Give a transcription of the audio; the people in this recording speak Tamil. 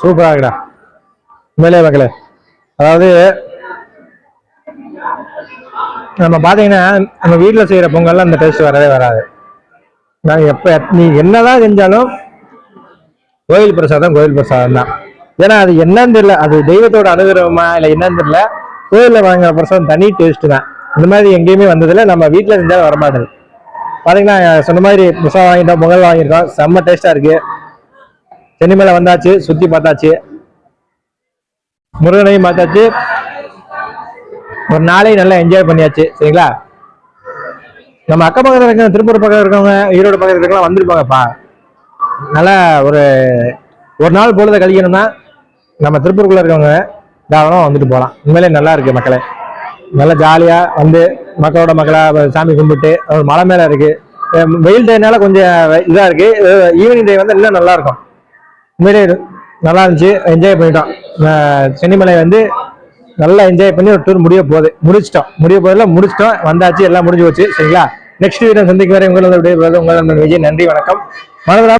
சூப்பரா இருக்குடா உண்மையிலே மக்களே. அதாவது நம்ம பாத்தீங்கன்னா நம்ம வீட்டுல செய்யற பொங்கல்ல அந்த டேஸ்ட் வரவே வராது. நாங்க நீ என்னதான் செஞ்சாலும் கோயில் பிரசாதம் தான். ஏன்னா அது என்னன்னு தெரியல, அது தெய்வத்தோட அனுகிரகமா இல்ல என்னன்னு தெரியல, கோயில்ல வாங்குற பிரசாதம் தனி டேஸ்ட் தான். இந்த மாதிரி எங்கேயுமே வந்ததில்ல, நம்ம வீட்டுல செஞ்சாலும் வரமாட்டது. பாத்தீங்கன்னா சொன்ன மாதிரி பிரசாதம் வாங்கிட்டோம், பொங்கல் வாங்கியிருக்கோம், செம்ம டேஸ்டா இருக்கு. சென்னிமலை வந்தாச்சு, சுத்தி பார்த்தாச்சு, முருகனையும் பார்த்தாச்சு, ஒரு நாளையும் நல்லா என்ஜாய் பண்ணியாச்சு. சரிங்களா? நம்ம அக்க பக்கத்தில் இருக்க திருப்பூர் பக்கம் இருக்கவங்க, ஈரோடு பக்கத்தில் இருக்கலாம் வந்துருப்பாங்கப்பா. நல்லா ஒரு நாள் பொழுத கழிக்கணும்னா நம்ம திருப்பூருக்குள்ள இருக்கவங்க தாராளமாக வந்துட்டு போகலாம். உண்மையிலே நல்லா இருக்கு மக்களே. நல்லா ஜாலியா வந்து மக்களோட மக்களா சாமி கும்பிட்டு, மலை மேல இருக்கு. வெயில் டைம்னால கொஞ்சம் இதா இருக்கு, ஈவினிங் டே வந்து இன்னும் நல்லா இருக்கும். உண்மையிலே நல்லா இருந்துச்சு, என்ஜாய் பண்ணிட்டோம். சென்னிமலை வந்து நல்லா என்ஜாய் பண்ணி ஒரு டூர் முடிச்சிட்டோம் வந்தாச்சு, எல்லாம் முடிஞ்சு போச்சு. சரிங்களா? நெக்ஸ்ட் வீடியோ சந்திக்கும் வரை உங்களோட விஜய். நன்றி, வணக்கம். மறந்துடா